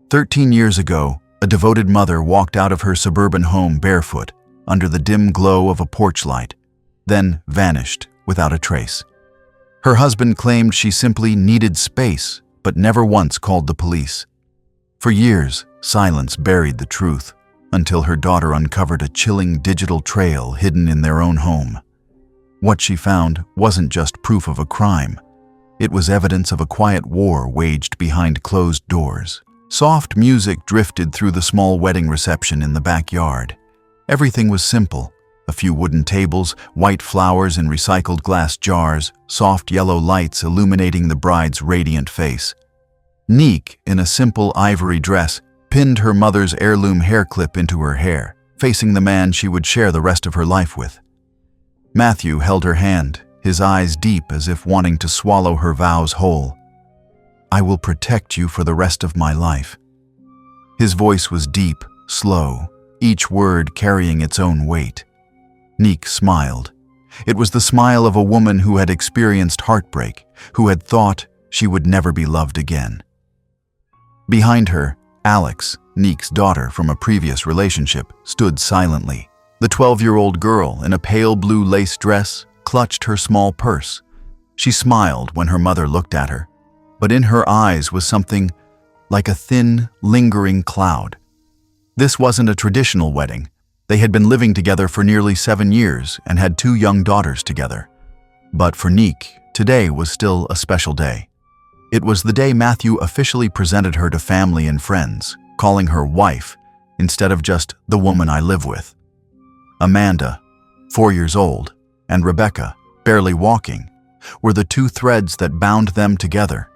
13 years ago, a devoted mother walked out of her suburban home barefoot, under the dim glow of a porch light, then vanished without a trace. Her husband claimed she simply needed space, but never once called the police. For years, silence buried the truth, until her daughter uncovered a chilling digital trail hidden in their own home. What she found wasn't just proof of a crime. It was evidence of a quiet war waged behind closed doors. Soft music drifted through the small wedding reception in the backyard. Everything was simple. A few wooden tables, white flowers in recycled glass jars, soft yellow lights illuminating the bride's radiant face. Nick, in a simple ivory dress, pinned her mother's heirloom hair clip into her hair, facing the man she would share the rest of her life with. Matthew held her hand, his eyes deep as if wanting to swallow her vows whole. "I will protect you for the rest of my life." His voice was deep, slow, each word carrying its own weight. Nick smiled. It was the smile of a woman who had experienced heartbreak, who had thought she would never be loved again. Behind her, Alex, Nick's daughter from a previous relationship, stood silently. The 12-year-old girl, in a pale blue lace dress, clutched her small purse. She smiled when her mother looked at her, but in her eyes was something like a thin, lingering cloud. This wasn't a traditional wedding. They had been living together for nearly 7 years and had 2 young daughters together. But for Nick, today was still a special day. It was the day Matthew officially presented her to family and friends, calling her wife instead of just the woman I live with. Amanda, 4 years old, and Rebecca, barely walking, were the 2 threads that bound them together.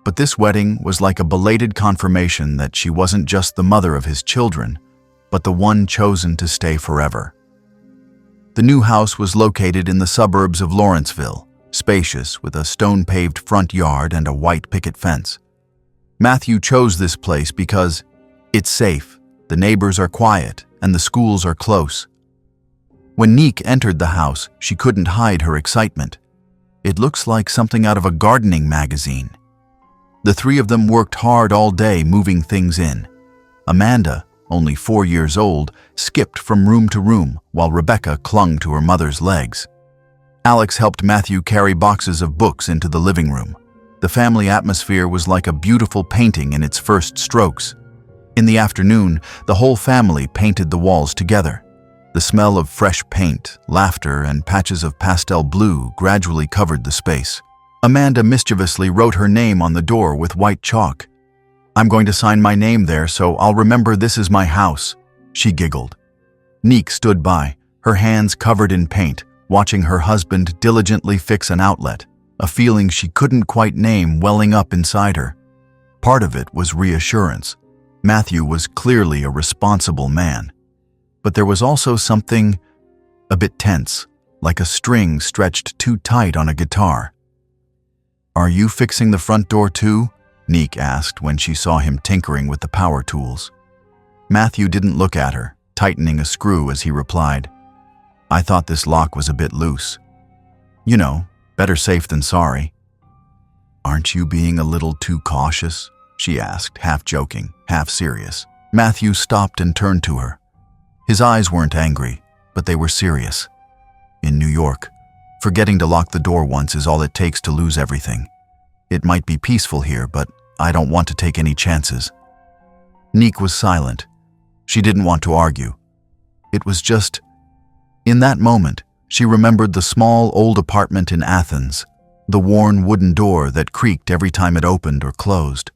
But this wedding was like a belated confirmation that she wasn't just the mother of his children, but the one chosen to stay forever. The new house was located in the suburbs of Lawrenceville, spacious with a stone-paved front yard and a white picket fence. Matthew chose this place because it's safe, the neighbors are quiet, and the schools are close. When Nick entered the house, she couldn't hide her excitement. It looks like something out of a gardening magazine. The 3 of them worked hard all day moving things in. Amanda, only 4 years old, skipped from room to room while Rebecca clung to her mother's legs. Alex helped Matthew carry boxes of books into the living room. The family atmosphere was like a beautiful painting in its first strokes. In the afternoon, the whole family painted the walls together. The smell of fresh paint, laughter, and patches of pastel blue gradually covered the space. Amanda mischievously wrote her name on the door with white chalk. "I'm going to sign my name there so I'll remember this is my house," she giggled. Nick stood by, her hands covered in paint, watching her husband diligently fix an outlet, a feeling she couldn't quite name welling up inside her. Part of it was reassurance. Matthew was clearly a responsible man. But there was also something a bit tense, like a string stretched too tight on a guitar. "Are you fixing the front door too?" Nick asked when she saw him tinkering with the power tools. Matthew didn't look at her, tightening a screw as he replied, "I thought this lock was a bit loose. You know, better safe than sorry." "Aren't you being a little too cautious?" she asked, half joking, half serious. Matthew stopped and turned to her. His eyes weren't angry, but they were serious. "In New York, forgetting to lock the door once is all it takes to lose everything. It might be peaceful here, but I don't want to take any chances." Nick was silent. She didn't want to argue. It was just... In that moment, she remembered the small old apartment in Athens, the worn wooden door that creaked every time it opened or closed.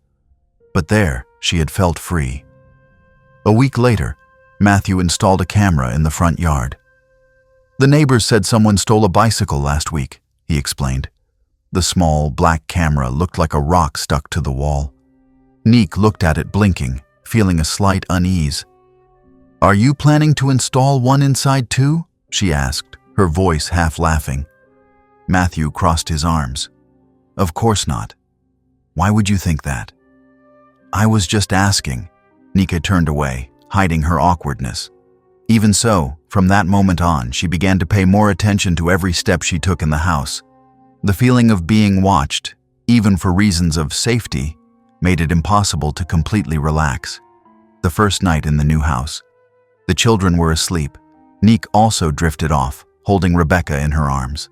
But there, she had felt free. A week later, Matthew installed a camera in the front yard. "The neighbors said someone stole a bicycle last week," he explained. The small, black camera looked like a rock stuck to the wall. Nick looked at it blinking, feeling a slight unease. "Are you planning to install one inside too?" she asked, her voice half laughing. Matthew crossed his arms. "Of course not. Why would you think that?" "I was just asking." Nika turned away, hiding her awkwardness. Even so, from that moment on, she began to pay more attention to every step she took in the house. The feeling of being watched, even for reasons of safety, made it impossible to completely relax. The first night in the new house. The children were asleep. Nick also drifted off, holding Rebecca in her arms.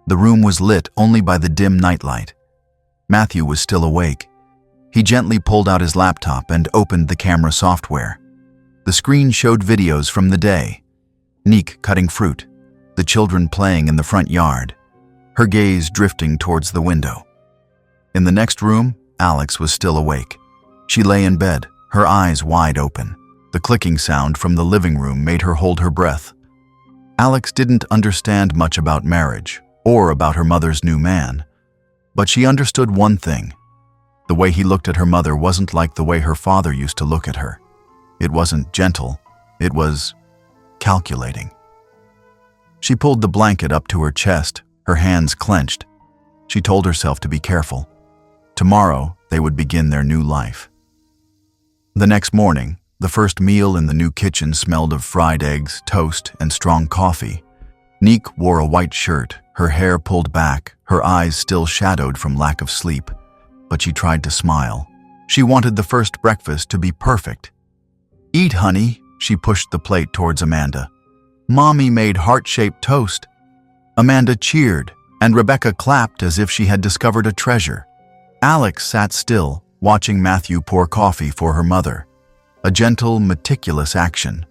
The room was lit only by the dim nightlight. Matthew was still awake. He gently pulled out his laptop and opened the camera software. The screen showed videos from the day. Nick cutting fruit, the children playing in the front yard, her gaze drifting towards the window. In the next room, Alex was still awake. She lay in bed, her eyes wide open. The clicking sound from the living room made her hold her breath. Alex didn't understand much about marriage or about her mother's new man, but she understood one thing. The way he looked at her mother wasn't like the way her father used to look at her. It wasn't gentle, it was calculating. She pulled the blanket up to her chest, her hands clenched. She told herself to be careful. Tomorrow, they would begin their new life. The next morning, the first meal in the new kitchen smelled of fried eggs, toast, and strong coffee. Nick wore a white shirt, her hair pulled back, her eyes still shadowed from lack of sleep. But she tried to smile. She wanted the first breakfast to be perfect. "Eat, honey," she pushed the plate towards Amanda. "Mommy made heart-shaped toast." Amanda cheered, and Rebecca clapped as if she had discovered a treasure. Alex sat still, watching Matthew pour coffee for her mother. A gentle, meticulous action.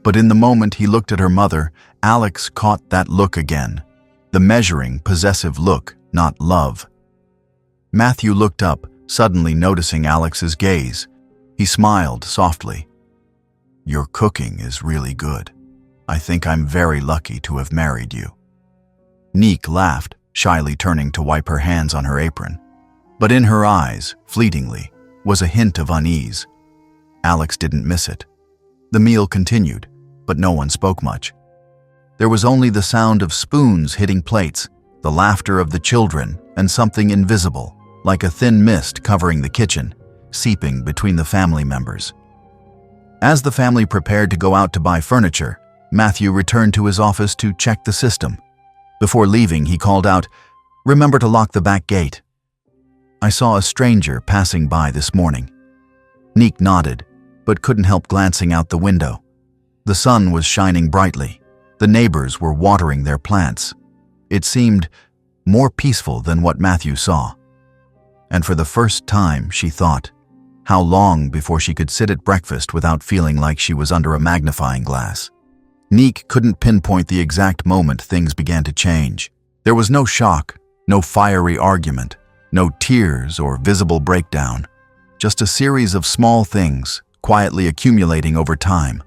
But in the moment he looked at her mother, Alex caught that look again. The measuring, possessive look, not love. Matthew looked up, suddenly noticing Alex's gaze. He smiled softly. "Your cooking is really good. I think I'm very lucky to have married you." Nick laughed, shyly turning to wipe her hands on her apron. But in her eyes, fleetingly, was a hint of unease. Alex didn't miss it. The meal continued, but no one spoke much. There was only the sound of spoons hitting plates, the laughter of the children, and something invisible, like a thin mist covering the kitchen, seeping between the family members. As the family prepared to go out to buy furniture, Matthew returned to his office to check the system. Before leaving, he called out, "Remember to lock the back gate." "I saw a stranger passing by this morning." Nick nodded, but couldn't help glancing out the window. The sun was shining brightly. The neighbors were watering their plants. It seemed more peaceful than what Matthew saw. And for the first time, she thought, how long before she could sit at breakfast without feeling like she was under a magnifying glass? Nick couldn't pinpoint the exact moment things began to change. There was no shock, no fiery argument, no tears or visible breakdown. Just a series of small things, quietly accumulating over time,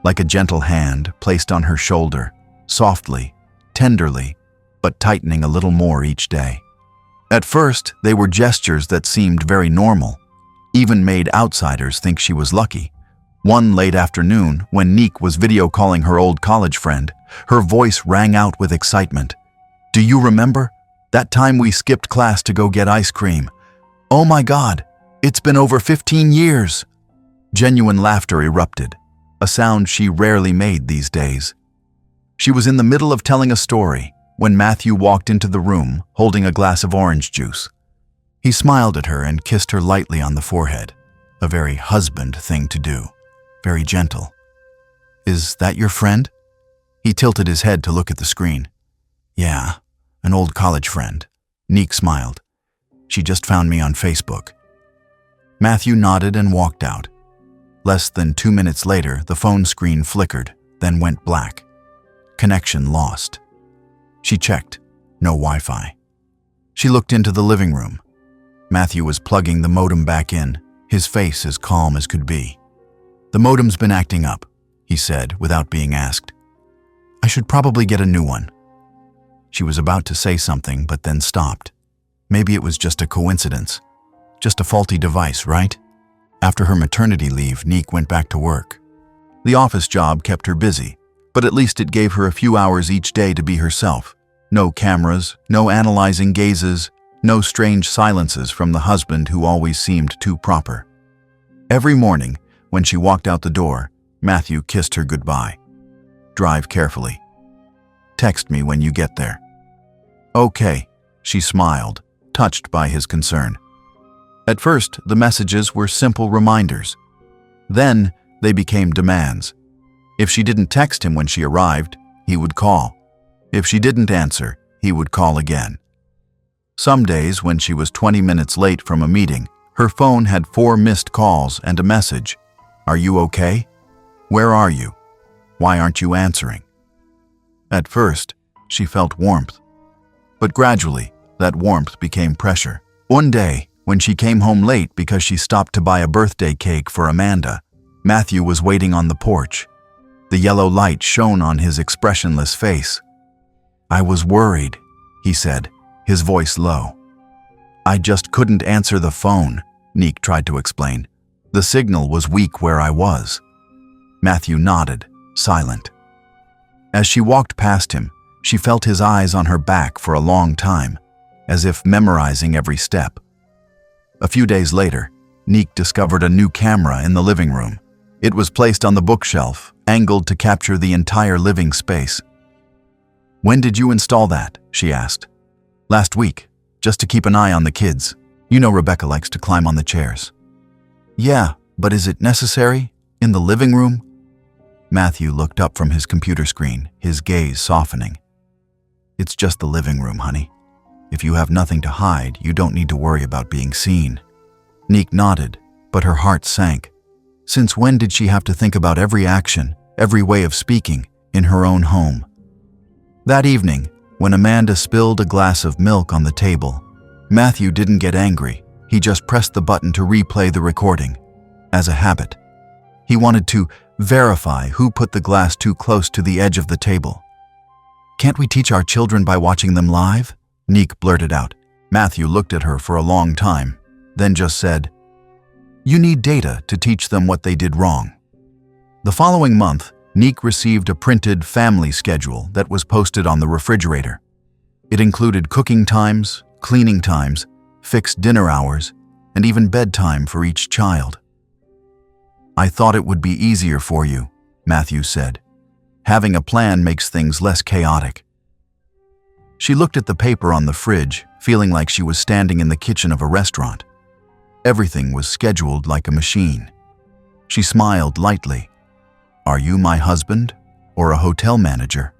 like a gentle hand placed on her shoulder, softly, tenderly, but tightening a little more each day. At first, they were gestures that seemed very normal, even made outsiders think she was lucky. One late afternoon, when Nick was video calling her old college friend, her voice rang out with excitement. "Do you remember? That time we skipped class to go get ice cream. Oh my God, it's been over 15 years. Genuine laughter erupted, a sound she rarely made these days. She was in the middle of telling a story when Matthew walked into the room holding a glass of orange juice. He smiled at her and kissed her lightly on the forehead, a very husband thing to do, very gentle. "Is that your friend?" He tilted his head to look at the screen. "Yeah, an old college friend." Nick smiled. "She just found me on Facebook." Matthew nodded and walked out. Less than 2 minutes later, the phone screen flickered, then went black. Connection lost. She checked. No Wi-Fi. She looked into the living room. Matthew was plugging the modem back in, his face as calm as could be. "The modem's been acting up," he said without being asked. "I should probably get a new one." She was about to say something, but then stopped. Maybe it was just a coincidence. Just a faulty device, right? After her maternity leave, Nick went back to work. The office job kept her busy, but at least it gave her a few hours each day to be herself. No cameras, no analyzing gazes, no strange silences from the husband who always seemed too proper. Every morning, when she walked out the door, Matthew kissed her goodbye. "Drive carefully. Text me when you get there." "Okay," she smiled, touched by his concern. At first, the messages were simple reminders. Then, they became demands. If she didn't text him when she arrived, he would call. If she didn't answer, he would call again. Some days, when she was 20 minutes late from a meeting, her phone had 4 missed calls and a message. "Are you okay? Where are you? Why aren't you answering?" At first, she felt warmth. But gradually, that warmth became pressure. One day, when she came home late because she stopped to buy a birthday cake for Amanda, Matthew was waiting on the porch. The yellow light shone on his expressionless face. "I was worried," he said, his voice low. "I just couldn't answer the phone," Nick tried to explain. "The signal was weak where I was." Matthew nodded, silent. As she walked past him, she felt his eyes on her back for a long time, as if memorizing every step. A few days later, Nick discovered a new camera in the living room. It was placed on the bookshelf, angled to capture the entire living space. "When did you install that?" she asked. "Last week, just to keep an eye on the kids. You know Rebecca likes to climb on the chairs." "Yeah, but is it necessary? In the living room?" Matthew looked up from his computer screen, his gaze softening. "It's just the living room, honey. If you have nothing to hide, you don't need to worry about being seen." Nick nodded, but her heart sank. Since when did she have to think about every action, every way of speaking, in her own home? That evening, when Amanda spilled a glass of milk on the table, Matthew didn't get angry. He just pressed the button to replay the recording, as a habit. He wanted to verify who put the glass too close to the edge of the table. "Can't we teach our children by watching them live?" Nick blurted out. Matthew looked at her for a long time, then just said, "You need data to teach them what they did wrong." The following month, Nick received a printed family schedule that was posted on the refrigerator. It included cooking times, cleaning times, fixed dinner hours, and even bedtime for each child. "I thought it would be easier for you," Matthew said. "Having a plan makes things less chaotic." She looked at the paper on the fridge, feeling like she was standing in the kitchen of a restaurant. Everything was scheduled like a machine. She smiled lightly. "Are you my husband or a hotel manager?"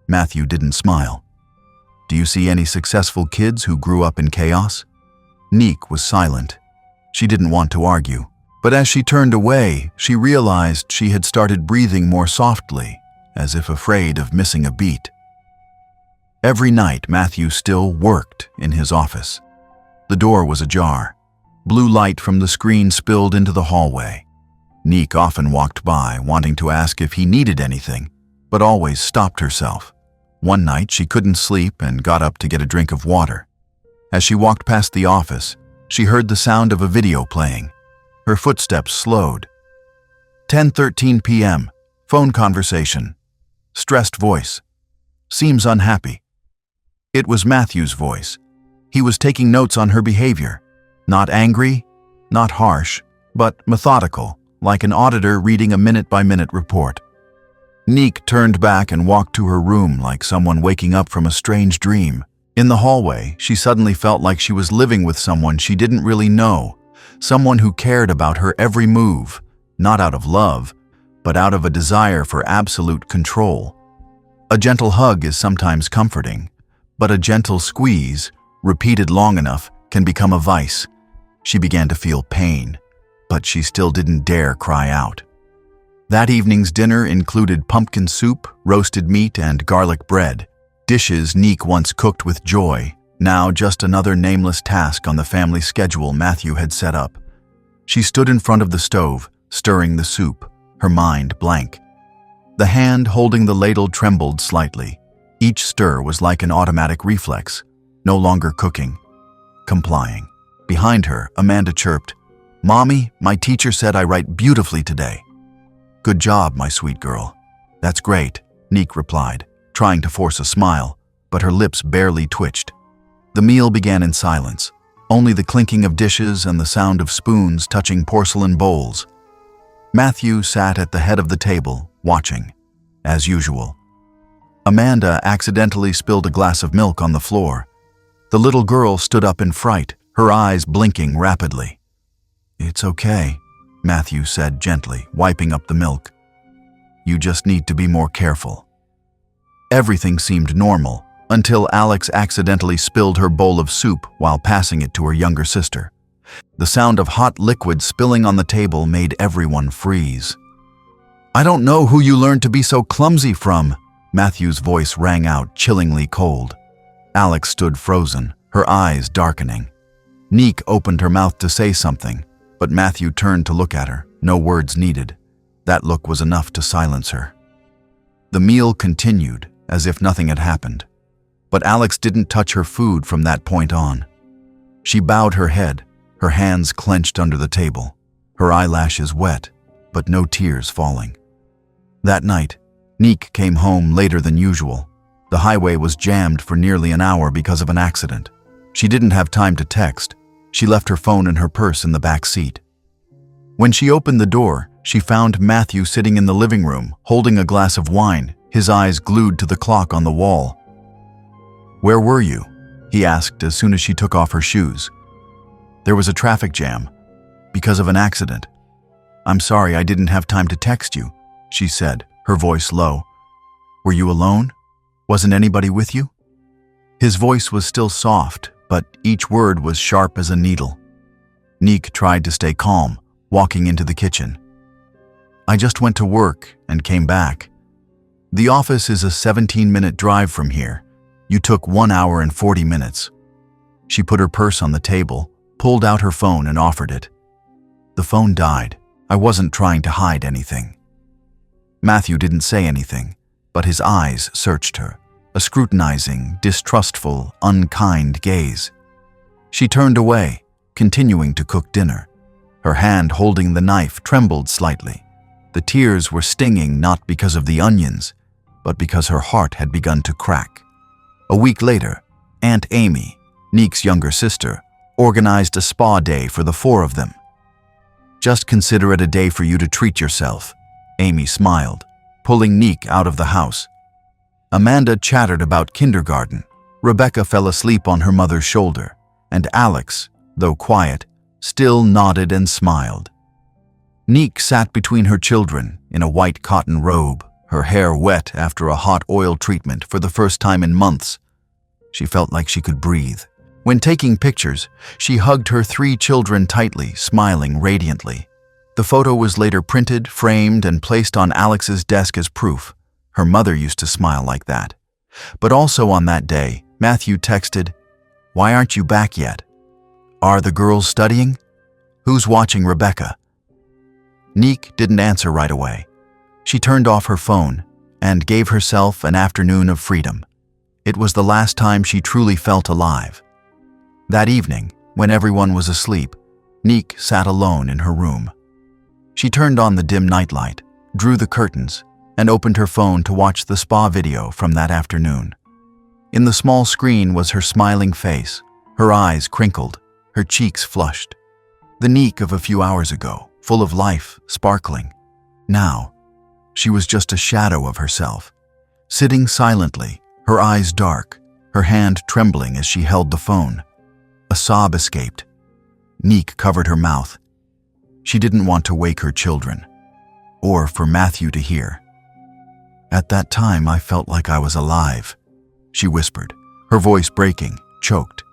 Matthew didn't smile. "Do you see any successful kids who grew up in chaos?" Nick was silent. She didn't want to argue, but as she turned away, she realized she had started breathing more softly, as if afraid of missing a beat. Every night, Matthew still worked in his office. The door was ajar. Blue light from the screen spilled into the hallway. Nick often walked by, wanting to ask if he needed anything, but always stopped herself. One night, she couldn't sleep and got up to get a drink of water. As she walked past the office, she heard the sound of a video playing. Her footsteps slowed. 10:13 p.m. Phone conversation. Stressed voice. Seems unhappy. It was Matthew's voice. He was taking notes on her behavior. Not angry, not harsh, but methodical, like an auditor reading a minute-by-minute report. Nick turned back and walked to her room like someone waking up from a strange dream. In the hallway, she suddenly felt like she was living with someone she didn't really know, someone who cared about her every move, not out of love, but out of a desire for absolute control. A gentle hug is sometimes comforting, but a gentle squeeze, repeated long enough, can become a vice. She began to feel pain, but she still didn't dare cry out. That evening's dinner included pumpkin soup, roasted meat, and garlic bread. Dishes Nick once cooked with joy, now just another nameless task on the family schedule Matthew had set up. She stood in front of the stove, stirring the soup, her mind blank. The hand holding the ladle trembled slightly. Each stir was like an automatic reflex, no longer cooking, complying. Behind her, Amanda chirped, "Mommy, my teacher said I write beautifully today." "Good job, my sweet girl." "That's great," Nick replied, trying to force a smile, but her lips barely twitched. The meal began in silence, only the clinking of dishes and the sound of spoons touching porcelain bowls. Matthew sat at the head of the table, watching, as usual. Amanda accidentally spilled a glass of milk on the floor. The little girl stood up in fright, her eyes blinking rapidly. "It's okay," Matthew said gently, wiping up the milk. "You just need to be more careful." Everything seemed normal until Alex accidentally spilled her bowl of soup while passing it to her younger sister. The sound of hot liquid spilling on the table made everyone freeze. "I don't know who you learned to be so clumsy from," Matthew's voice rang out, chillingly cold. Alex stood frozen, her eyes darkening. Neek opened her mouth to say something, but Matthew turned to look at her, no words needed. That look was enough to silence her. The meal continued, as if nothing had happened. But Alex didn't touch her food from that point on. She bowed her head, her hands clenched under the table, her eyelashes wet, but no tears falling. That night, Neek came home later than usual. The highway was jammed for nearly an hour because of an accident. She didn't have time to text. She left her phone and her purse in the back seat. When she opened the door, she found Matthew sitting in the living room, holding a glass of wine, his eyes glued to the clock on the wall. "Where were you?" he asked as soon as she took off her shoes. "There was a traffic jam, because of an accident. I'm sorry I didn't have time to text you," she said, her voice low. "Were you alone? Wasn't anybody with you?" His voice was still soft, but each word was sharp as a needle. Neek tried to stay calm, walking into the kitchen. "I just went to work and came back. The office is a 17-minute drive from here. You took 1 hour and 40 minutes. She put her purse on the table, pulled out her phone and offered it. "The phone died. I wasn't trying to hide anything." Matthew didn't say anything, but his eyes searched her, a scrutinizing, distrustful, unkind gaze. She turned away, continuing to cook dinner. Her hand holding the knife trembled slightly. The tears were stinging not because of the onions, but because her heart had begun to crack. A week later, Aunt Amy, Neek's younger sister, organized a spa day for the 4 of them. "Just consider it a day for you to treat yourself," Amy smiled, pulling Neek out of the house. Amanda chattered about kindergarten. Rebecca fell asleep on her mother's shoulder, and Alex, though quiet, still nodded and smiled. Neek sat between her children in a white cotton robe, her hair wet after a hot oil treatment for the first time in months. She felt like she could breathe. When taking pictures, she hugged her 3 children tightly, smiling radiantly. The photo was later printed, framed, and placed on Alex's desk as proof. Her mother used to smile like that. But also on that day, Matthew texted, "Why aren't you back yet? Are the girls studying? Who's watching Rebecca?" Neek didn't answer right away. She turned off her phone and gave herself an afternoon of freedom. It was the last time she truly felt alive. That evening, when everyone was asleep, Neek sat alone in her room. She turned on the dim nightlight, drew the curtains, and opened her phone to watch the spa video from that afternoon. In the small screen was her smiling face, her eyes crinkled, her cheeks flushed. The Neek of a few hours ago, full of life, sparkling. Now, she was just a shadow of herself, sitting silently, her eyes dark, her hand trembling as she held the phone. A sob escaped. Neek covered her mouth. She didn't want to wake her children, or for Matthew to hear. "At that time, I felt like I was alive," she whispered, her voice breaking, choked.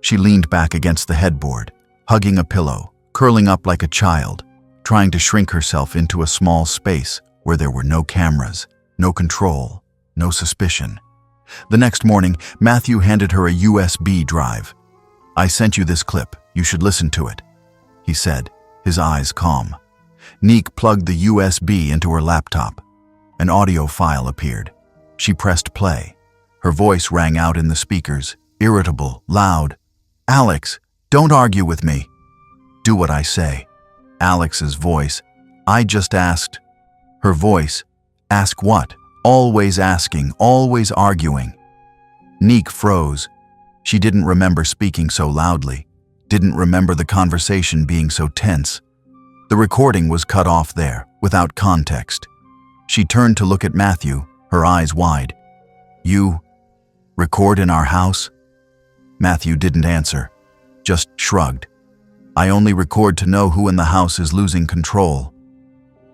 She leaned back against the headboard, hugging a pillow, curling up like a child, trying to shrink herself into a small space where there were no cameras, no control, no suspicion. The next morning, Matthew handed her a USB drive. "I sent you this clip. You should listen to it," he said, his eyes calm. Neek plugged the USB into her laptop. An audio file appeared. She pressed play. Her voice rang out in the speakers, irritable, loud. "Alex, don't argue with me. Do what I say." Alex's voice. "I just asked." Her voice. "Ask what? Always asking, always arguing." Neek froze. She didn't remember speaking so loudly, didn't remember the conversation being so tense. The recording was cut off there, without context. She turned to look at Matthew, her eyes wide. "You record in our house?" Matthew didn't answer. just shrugged. "I only record to know who in the house is losing control."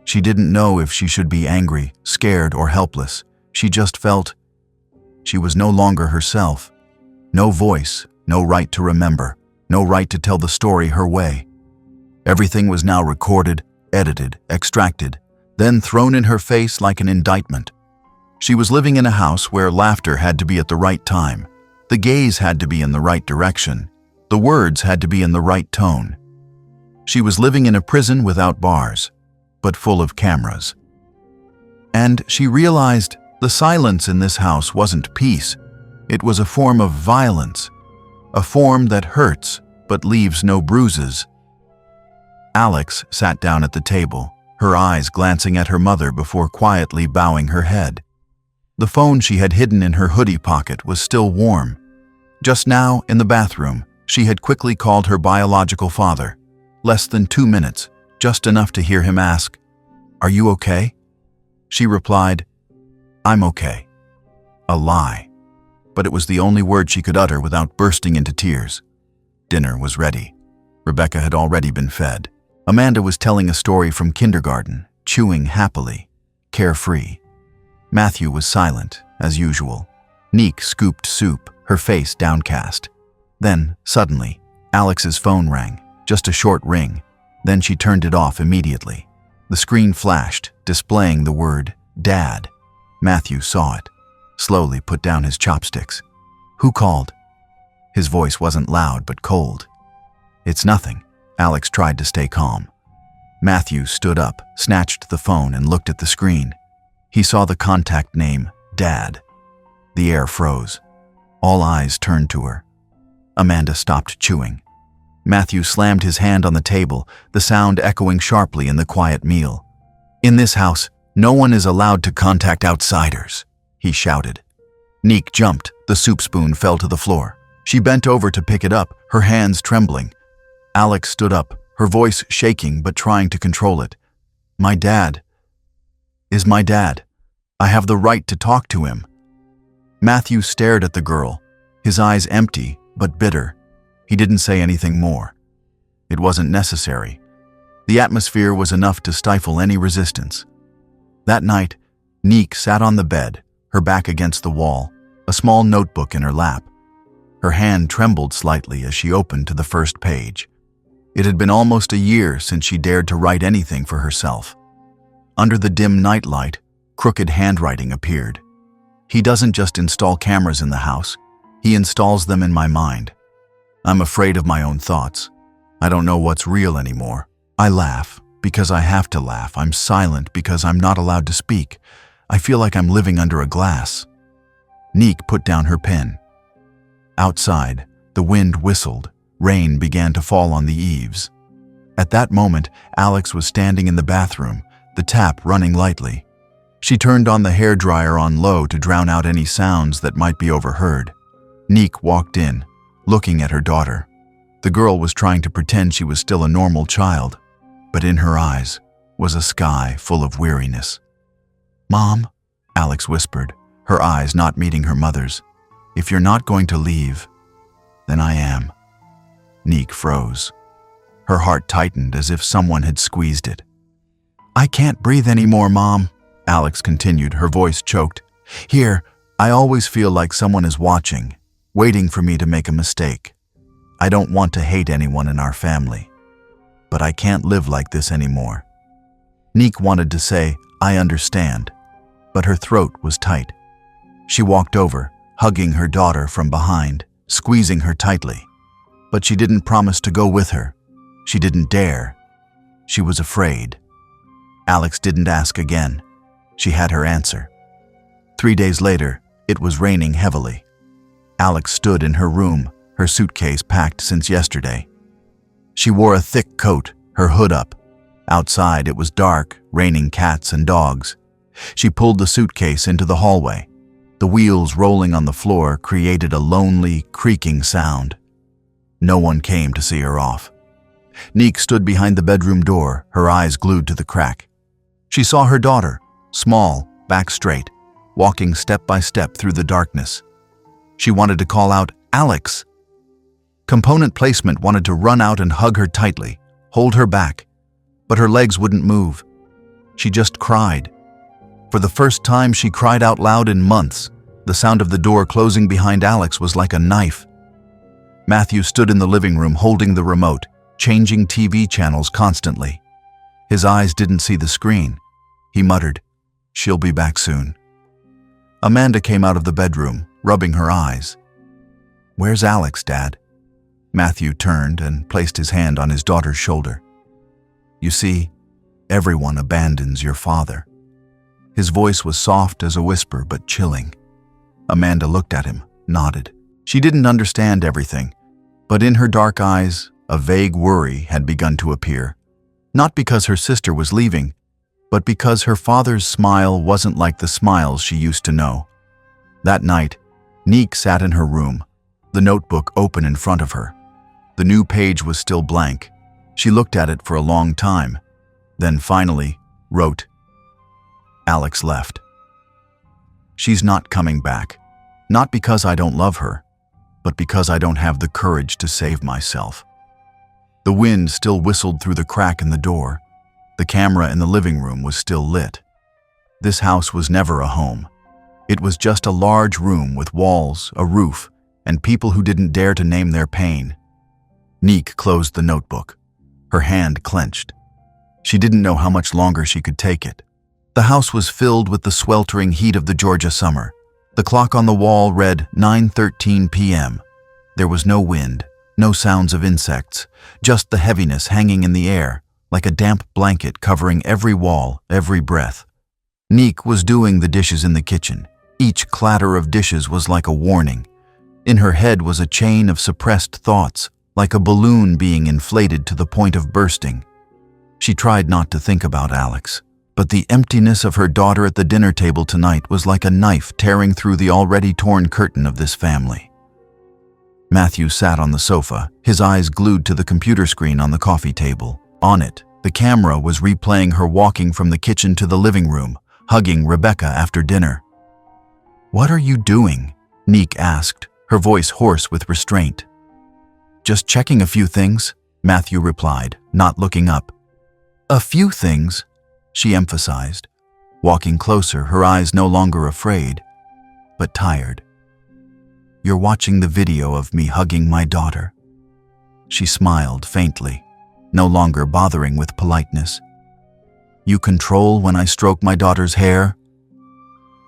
She didn't know if she should be angry, scared, or helpless. She just felt she was no longer herself. No voice, no right to remember, no right to tell the story her way. Everything was now recorded, edited, extracted, then thrown in her face like an indictment. She was living in a house where laughter had to be at the right time, the gaze had to be in the right direction, the words had to be in the right tone. She was living in a prison without bars, but full of cameras. And she realized the silence in this house wasn't peace. It was a form of violence, a form that hurts but leaves no bruises. Alex sat down at the table, her eyes glancing at her mother before quietly bowing her head. The phone she had hidden in her hoodie pocket was still warm. Just now, in the bathroom, she had quickly called her biological father. Less than 2 minutes, just enough to hear him ask, "Are you okay?" She replied, "I'm okay." A lie. But it was the only word she could utter without bursting into tears. Dinner was ready. Rebecca had already been fed. Amanda was telling a story from kindergarten, chewing happily, carefree. Matthew was silent, as usual. Neek scooped soup, her face downcast. Then, suddenly, Alex's phone rang, just a short ring. Then she turned it off immediately. The screen flashed, displaying the word, "Dad." Matthew saw it, slowly put down his chopsticks. "Who called?" His voice wasn't loud but cold. "It's nothing." Alex tried to stay calm. Matthew stood up, snatched the phone, and looked at the screen. He saw the contact name, Dad. The air froze. All eyes turned to her. Amanda stopped chewing. Matthew slammed his hand on the table, the sound echoing sharply in the quiet meal. "In this house, no one is allowed to contact outsiders," he shouted. Neek jumped. The soup spoon fell to the floor. She bent over to pick it up, her hands trembling. Alex stood up, her voice shaking but trying to control it. "My dad is my dad. I have the right to talk to him." Matthew stared at the girl, his eyes empty but bitter. He didn't say anything more. It wasn't necessary. The atmosphere was enough to stifle any resistance. That night, Neek sat on the bed, her back against the wall, a small notebook in her lap. Her hand trembled slightly as she opened to the first page. It had been almost a year since she dared to write anything for herself. Under the dim nightlight, crooked handwriting appeared. "He doesn't just install cameras in the house, he installs them in my mind. I'm afraid of my own thoughts. I don't know what's real anymore. I laugh because I have to laugh. I'm silent because I'm not allowed to speak. I feel like I'm living under a glass." Neek put down her pen. Outside, the wind whistled. Rain began to fall on the eaves. At that moment, Alex was standing in the bathroom, the tap running lightly. She turned on the hairdryer on low to drown out any sounds that might be overheard. Neek walked in, looking at her daughter. The girl was trying to pretend she was still a normal child, but in her eyes was a sky full of weariness. "Mom," Alex whispered, her eyes not meeting her mother's. "If you're not going to leave, then I am." Neek froze. Her heart tightened as if someone had squeezed it. "I can't breathe anymore, Mom," Alex continued, her voice choked. "Here, I always feel like someone is watching, waiting for me to make a mistake. I don't want to hate anyone in our family, but I can't live like this anymore." Neek wanted to say, "I understand," but her throat was tight. She walked over, hugging her daughter from behind, squeezing her tightly. But she didn't promise to go with her. She didn't dare. She was afraid. Alex didn't ask again. She had her answer. 3 days later, it was raining heavily. Alex stood in her room, her suitcase packed since yesterday. She wore a thick coat, her hood up. Outside, it was dark, raining cats and dogs. She pulled the suitcase into the hallway. The wheels rolling on the floor created a lonely, creaking sound. No one came to see her off. Neek stood behind the bedroom door, her eyes glued to the crack. She saw her daughter, small, back straight, walking step by step through the darkness. She wanted to call out, "Alex!" Component placement wanted to run out and hug her tightly, hold her back, but her legs wouldn't move. She just cried. For the first time, she cried out loud in months. The sound of the door closing behind Alex was like a knife. Matthew stood in the living room holding the remote, changing TV channels constantly. His eyes didn't see the screen. He muttered, "She'll be back soon." Amanda came out of the bedroom, rubbing her eyes. "Where's Alex, Dad?" Matthew turned and placed his hand on his daughter's shoulder. "You see, everyone abandons your father." His voice was soft as a whisper, but chilling. Amanda looked at him, nodded. She didn't understand everything, but in her dark eyes, a vague worry had begun to appear. Not because her sister was leaving, but because her father's smile wasn't like the smiles she used to know. That night, Neek sat in her room, the notebook open in front of her. The new page was still blank. She looked at it for a long time, then finally wrote, "Alex left. She's not coming back, not because I don't love her, but because I don't have the courage to save myself." The wind still whistled through the crack in the door. The camera in the living room was still lit. This house was never a home. It was just a large room with walls, a roof, and people who didn't dare to name their pain. Neek closed the notebook. Her hand clenched. She didn't know how much longer she could take it. The house was filled with the sweltering heat of the Georgia summer. The clock on the wall read 9:13 p.m. There was no wind, no sounds of insects, just the heaviness hanging in the air, like a damp blanket covering every wall, every breath. Neek was doing the dishes in the kitchen. Each clatter of dishes was like a warning. In her head was a chain of suppressed thoughts, like a balloon being inflated to the point of bursting. She tried not to think about Alex, but the emptiness of her daughter at the dinner table tonight was like a knife tearing through the already torn curtain of this family. Matthew sat on the sofa, his eyes glued to the computer screen on the coffee table. On it, the camera was replaying her walking from the kitchen to the living room, hugging Rebecca after dinner. "What are you doing?" Neek asked, her voice hoarse with restraint. "Just checking a few things," Matthew replied, not looking up. "A few things," she emphasized, walking closer, her eyes no longer afraid, but tired. "You're watching the video of me hugging my daughter." She smiled faintly, no longer bothering with politeness. "You control when I stroke my daughter's hair?"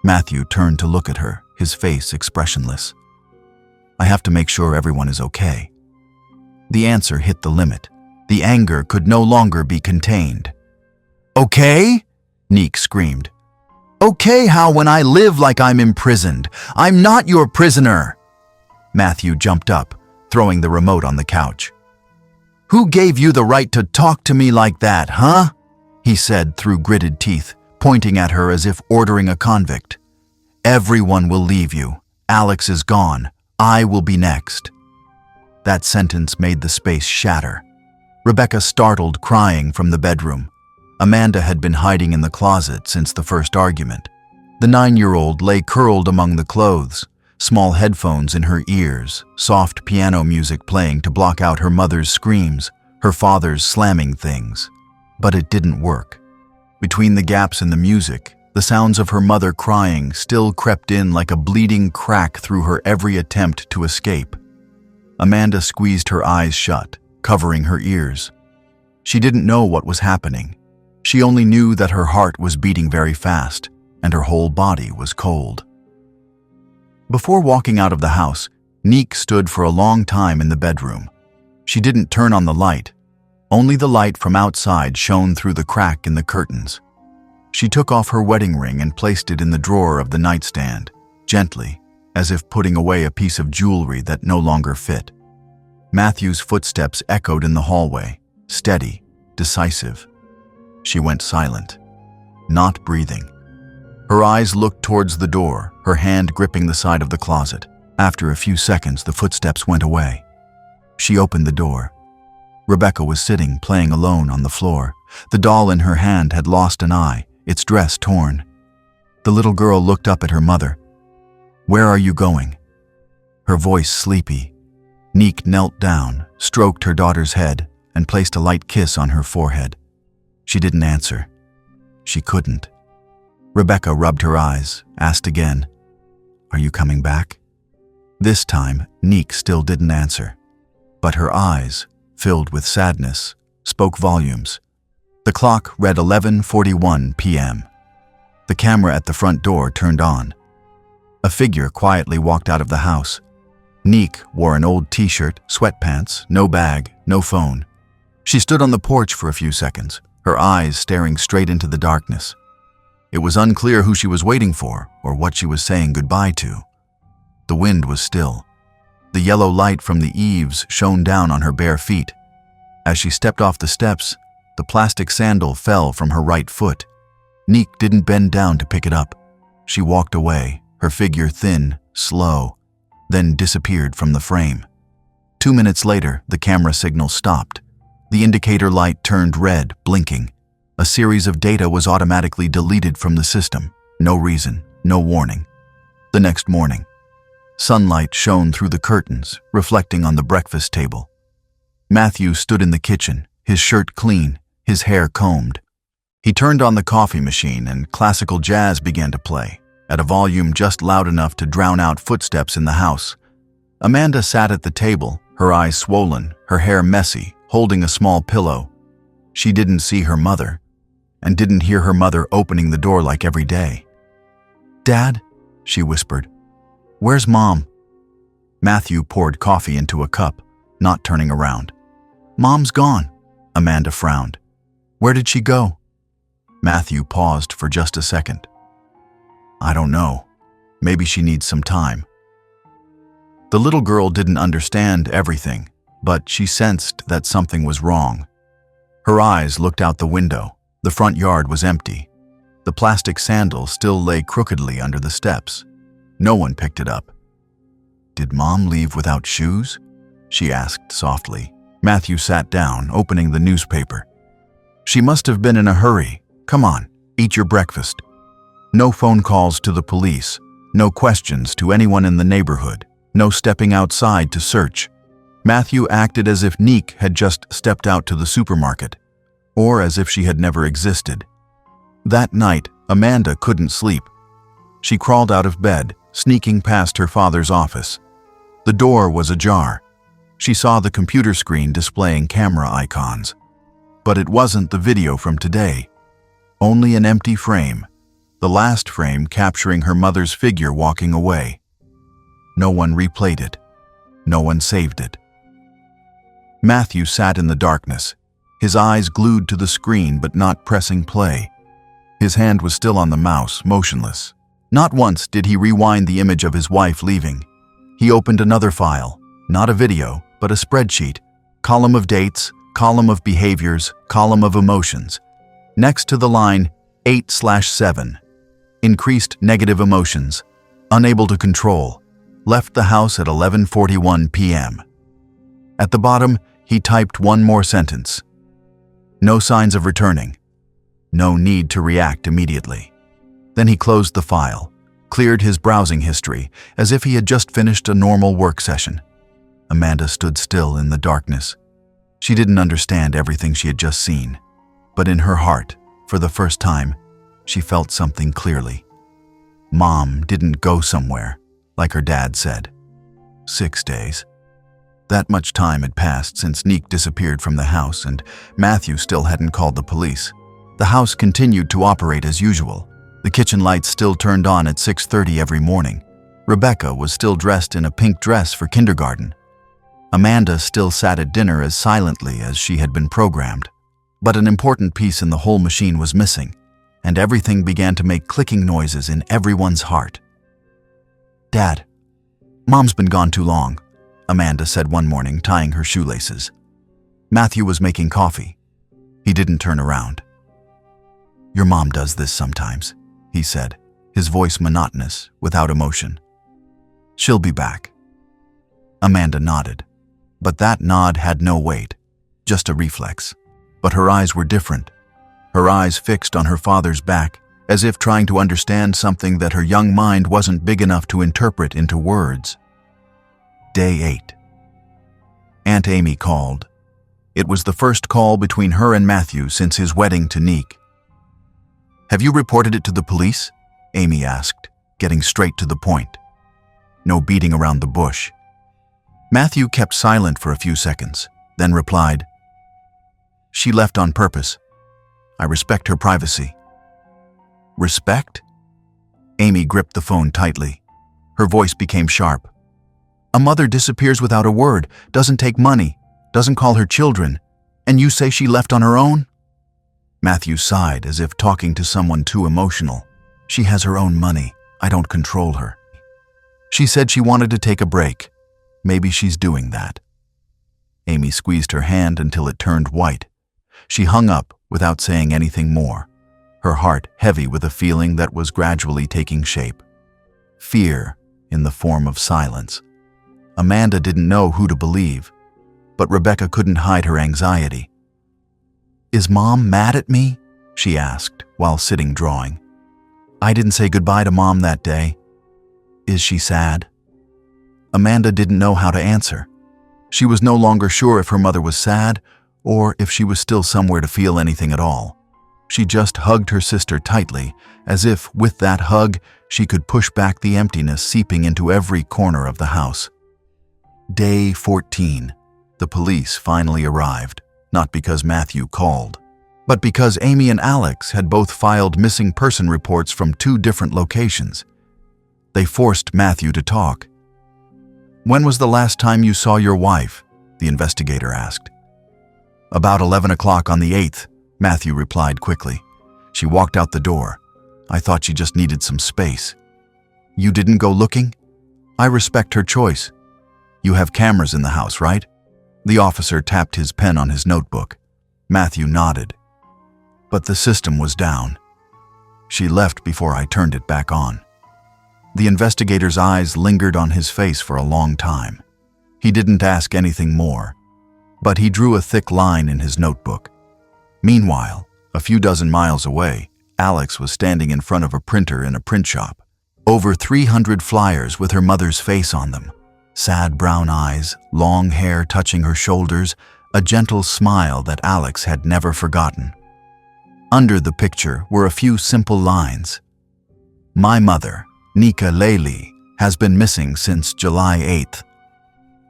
Matthew turned to look at her, his face expressionless. "I have to make sure everyone is okay." The answer hit the limit. The anger could no longer be contained. "Okay?" Neek screamed. "Okay how when I live like I'm imprisoned? I'm not your prisoner!" Matthew jumped up, throwing the remote on the couch. "Who gave you the right to talk to me like that, huh?" he said through gritted teeth, pointing at her as if ordering a convict. "Everyone will leave you. Alex is gone. I will be next." That sentence made the space shatter. Rebecca startled, crying from the bedroom. Amanda had been hiding in the closet since the first argument. The 9-year-old lay curled among the clothes, small headphones in her ears, soft piano music playing to block out her mother's screams, her father's slamming things. But it didn't work. Between the gaps in the music, the sounds of her mother crying still crept in like a bleeding crack through her every attempt to escape. Amanda squeezed her eyes shut, covering her ears. She didn't know what was happening. She only knew that her heart was beating very fast, and her whole body was cold. Before walking out of the house, Neek stood for a long time in the bedroom. She didn't turn on the light. Only the light from outside shone through the crack in the curtains. She took off her wedding ring and placed it in the drawer of the nightstand, gently, as if putting away a piece of jewelry that no longer fit. Matthew's footsteps echoed in the hallway, steady, decisive. She went silent, not breathing. Her eyes looked towards the door, her hand gripping the side of the closet. After a few seconds, the footsteps went away. She opened the door. Rebecca was sitting, playing alone on the floor. The doll in her hand had lost an eye, its dress torn. The little girl looked up at her mother. "Where are you going?" Her voice sleepy. Neek knelt down, stroked her daughter's head, and placed a light kiss on her forehead. She didn't answer. She couldn't. Rebecca rubbed her eyes, asked again, "Are you coming back?" This time, Neek still didn't answer. But her eyes, filled with sadness, spoke volumes. The clock read 11:41 p.m. The camera at the front door turned on. A figure quietly walked out of the house. Neek wore an old t-shirt, sweatpants, no bag, no phone. She stood on the porch for a few seconds, her eyes staring straight into the darkness. It was unclear who she was waiting for or what she was saying goodbye to. The wind was still. The yellow light from the eaves shone down on her bare feet. As she stepped off the steps, the plastic sandal fell from her right foot. Neek didn't bend down to pick it up. She walked away, her figure thin, slow, then disappeared from the frame. 2 minutes later, the camera signal stopped. The indicator light turned red, blinking. A series of data was automatically deleted from the system. No reason, no warning. The next morning, sunlight shone through the curtains, reflecting on the breakfast table. Matthew stood in the kitchen, his shirt clean, his hair combed. He turned on the coffee machine and classical jazz began to play, at a volume just loud enough to drown out footsteps in the house. Amanda sat at the table, her eyes swollen, her hair messy, holding a small pillow. She didn't see her mother, and didn't hear her mother opening the door like every day. "Dad," she whispered, "where's Mom?" Matthew poured coffee into a cup, not turning around. "Mom's gone," Amanda frowned. "Where did she go?" Matthew paused for just a second. "I don't know. Maybe she needs some time." The little girl didn't understand everything, but she sensed that something was wrong. Her eyes looked out the window. The front yard was empty. The plastic sandal still lay crookedly under the steps. No one picked it up. "Did Mom leave without shoes?" she asked softly. Matthew sat down, opening the newspaper. "She must have been in a hurry. Come on, eat your breakfast." No phone calls to the police, no questions to anyone in the neighborhood, no stepping outside to search. Matthew acted as if Neek had just stepped out to the supermarket, or as if she had never existed. That night, Amanda couldn't sleep. She crawled out of bed, sneaking past her father's office. The door was ajar. She saw the computer screen displaying camera icons. But it wasn't the video from today. Only an empty frame, the last frame capturing her mother's figure walking away. No one replayed it. No one saved it. Matthew sat in the darkness, his eyes glued to the screen but not pressing play. His hand was still on the mouse, motionless. Not once did he rewind the image of his wife leaving. He opened another file, not a video, but a spreadsheet. Column of dates, column of behaviors, column of emotions. Next to the line 8/7. Increased negative emotions. Unable to control. Left the house at 11:41 p.m. At the bottom, he typed one more sentence. No signs of returning. No need to react immediately. Then he closed the file, cleared his browsing history, as if he had just finished a normal work session. Amanda stood still in the darkness. She didn't understand everything she had just seen, but in her heart, for the first time, she felt something clearly. Mom didn't go somewhere, like her dad said. 6 days. That much time had passed since Neek disappeared from the house, and Matthew still hadn't called the police. The house continued to operate as usual. The kitchen lights still turned on at 6:30 every morning. Rebecca was still dressed in a pink dress for kindergarten. Amanda still sat at dinner as silently as she had been programmed. But an important piece in the whole machine was missing, and everything began to make clicking noises in everyone's heart. "Dad, Mom's been gone too long," Amanda said one morning, tying her shoelaces. Matthew was making coffee. He didn't turn around. "Your mom does this sometimes," he said, his voice monotonous, without emotion. "She'll be back." Amanda nodded, but that nod had no weight, just a reflex. But her eyes were different. Her eyes fixed on her father's back, as if trying to understand something that her young mind wasn't big enough to interpret into words. Day 8. Aunt Amy called. It was the first call between her and Matthew since his wedding to Neek. "Have you reported it to the police?" Amy asked, getting straight to the point. No beating around the bush. Matthew kept silent for a few seconds, then replied, "She left on purpose. I respect her privacy." "Respect?" Amy gripped the phone tightly. Her voice became sharp. "A mother disappears without a word, doesn't take money, doesn't call her children, and you say she left on her own?" Matthew sighed as if talking to someone too emotional. "She has her own money. I don't control her. She said she wanted to take a break. Maybe she's doing that." Amy squeezed her hand until it turned white. She hung up without saying anything more, her heart heavy with a feeling that was gradually taking shape. Fear in the form of silence. Amanda didn't know who to believe, but Rebecca couldn't hide her anxiety. "Is Mom mad at me?" she asked while sitting drawing. "I didn't say goodbye to Mom that day. Is she sad?" Amanda didn't know how to answer. She was no longer sure if her mother was sad or if she was still somewhere to feel anything at all. She just hugged her sister tightly, as if with that hug she could push back the emptiness seeping into every corner of the house. Day 14. The police finally arrived, not because Matthew called, but because Amy and Alex had both filed missing person reports from 2 different locations. They forced Matthew to talk. "When was the last time you saw your wife?" the investigator asked. "About 11 o'clock on the 8th, Matthew replied quickly. "She walked out the door. I thought she just needed some space." "You didn't go looking?" "I respect her choice. You have cameras in the house, right?" The officer tapped his pen on his notebook. Matthew nodded. "But the system was down. She left before I turned it back on." The investigator's eyes lingered on his face for a long time. He didn't ask anything more, but he drew a thick line in his notebook. Meanwhile, a few dozen miles away, Alex was standing in front of a printer in a print shop. Over 300 flyers with her mother's face on them. Sad brown eyes, long hair touching her shoulders, a gentle smile that Alex had never forgotten. Under the picture were a few simple lines. "My mother, Nika Lely, has been missing since July 8th.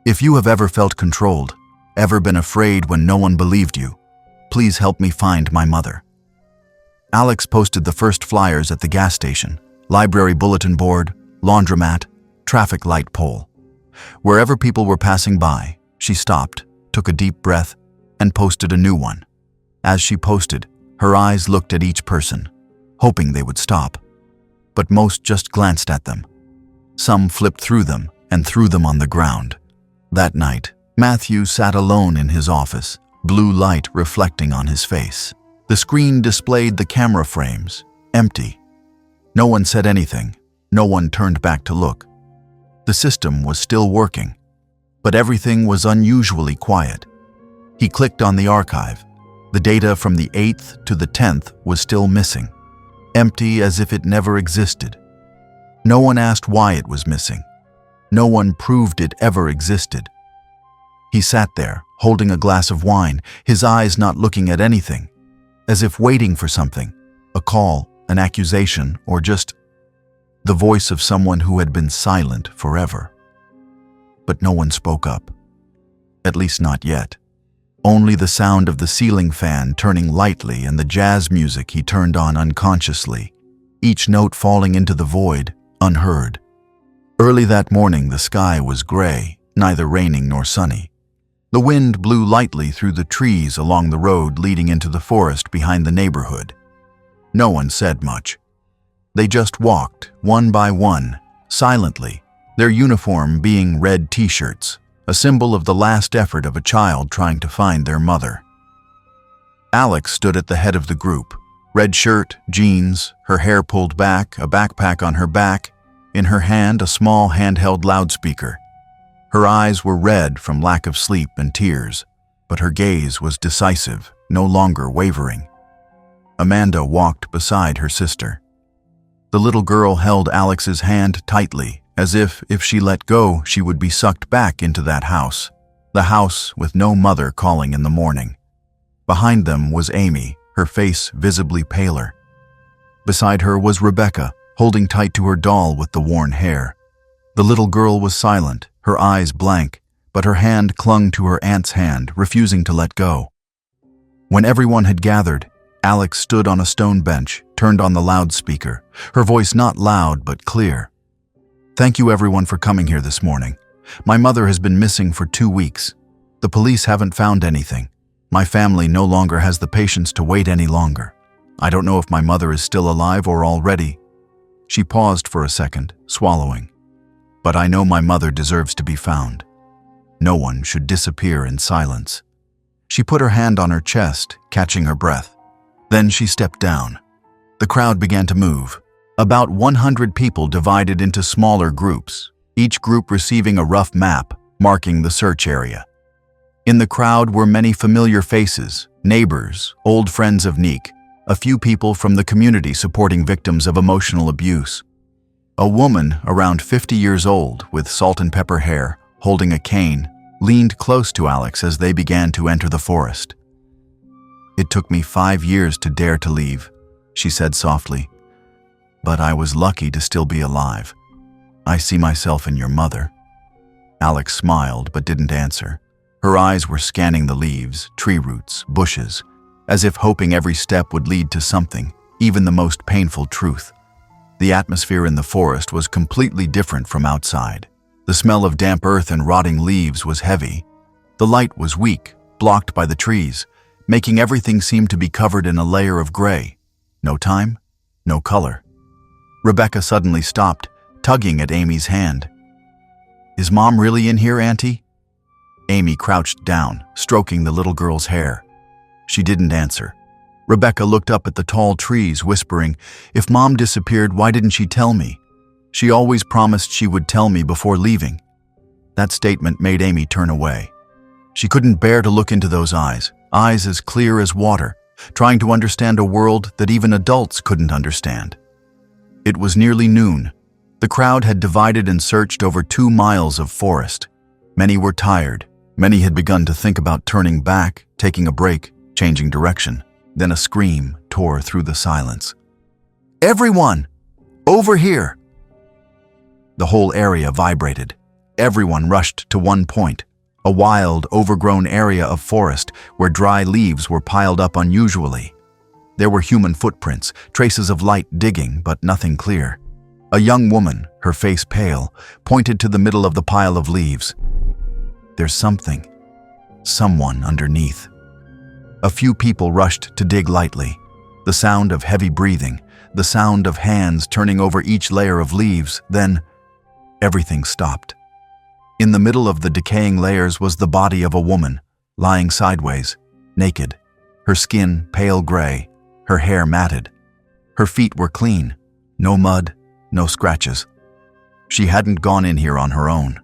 If you have ever felt controlled, ever been afraid when no one believed you, please help me find my mother." Alex posted the first flyers at the gas station, library bulletin board, laundromat, traffic light pole. Wherever people were passing by, she stopped, took a deep breath, and posted a new one. As she posted, her eyes looked at each person, hoping they would stop. But most just glanced at them. Some flipped through them and threw them on the ground. That night, Matthew sat alone in his office, blue light reflecting on his face. The screen displayed the camera frames, empty. No one said anything. No one turned back to look. The system was still working, but everything was unusually quiet. He clicked on the archive. The data from the 8th to the 10th was still missing, empty as if it never existed. No one asked why it was missing. No one proved it ever existed. He sat there, holding a glass of wine, his eyes not looking at anything, as if waiting for something, a call, an accusation, or just the voice of someone who had been silent forever. But no one spoke up. At least not yet. Only the sound of the ceiling fan turning lightly and the jazz music he turned on unconsciously, each note falling into the void, unheard. Early that morning the sky was gray, neither raining nor sunny. The wind blew lightly through the trees along the road leading into the forest behind the neighborhood. No one said much. They just walked, one by one, silently, their uniform being red t-shirts, a symbol of the last effort of a child trying to find their mother. Alex stood at the head of the group, red shirt, jeans, her hair pulled back, a backpack on her back, in her hand a small handheld loudspeaker. Her eyes were red from lack of sleep and tears, but her gaze was decisive, no longer wavering. Amanda walked beside her sister. The little girl held Alex's hand tightly, as if she let go, she would be sucked back into that house. The house with no mother calling in the morning. Behind them was Amy, her face visibly paler. Beside her was Rebecca, holding tight to her doll with the worn hair. The little girl was silent, her eyes blank, but her hand clung to her aunt's hand, refusing to let go. When everyone had gathered, Alex stood on a stone bench, turned on the loudspeaker, her voice not loud but clear. "Thank you everyone for coming here this morning. My mother has been missing for 2 weeks. The police haven't found anything. My family no longer has the patience to wait any longer. I don't know if my mother is still alive or already." She paused for a second, swallowing. "But I know my mother deserves to be found. No one should disappear in silence." She put her hand on her chest, catching her breath. Then she stepped down. The crowd began to move. About 100 people divided into smaller groups, each group receiving a rough map marking the search area. In the crowd were many familiar faces, neighbors, old friends of Nick, a few people from the community supporting victims of emotional abuse. A woman around 50 years old with salt and pepper hair, holding a cane, leaned close to Alex as they began to enter the forest. "It took me 5 years to dare to leave," she said softly. "But I was lucky to still be alive. I see myself in your mother." Alex smiled but didn't answer. Her eyes were scanning the leaves, tree roots, bushes, as if hoping every step would lead to something, even the most painful truth. The atmosphere in the forest was completely different from outside. The smell of damp earth and rotting leaves was heavy. The light was weak, blocked by the trees, making everything seem to be covered in a layer of gray. No time, no color. Rebecca suddenly stopped, tugging at Amy's hand. "Is Mom really in here, Auntie?" Amy crouched down, stroking the little girl's hair. She didn't answer. Rebecca looked up at the tall trees, whispering, "If Mom disappeared, why didn't she tell me? She always promised she would tell me before leaving." That statement made Amy turn away. She couldn't bear to look into those eyes as clear as water, trying to understand a world that even adults couldn't understand. It was nearly noon. The crowd had divided and searched over 2 miles of forest. Many were tired. Many had begun to think about turning back, taking a break, changing direction. Then a scream tore through the silence. "Everyone! Over here!" The whole area vibrated. Everyone rushed to one point, a wild, overgrown area of forest where dry leaves were piled up unusually. There were human footprints, traces of light digging, but nothing clear. A young woman, her face pale, pointed to the middle of the pile of leaves. "There's someone underneath." A few people rushed to dig lightly. The sound of heavy breathing, the sound of hands turning over each layer of leaves, then everything stopped. In the middle of the decaying layers was the body of a woman, lying sideways, naked, her skin pale gray, her hair matted. Her feet were clean, no mud, no scratches. She hadn't gone in here on her own.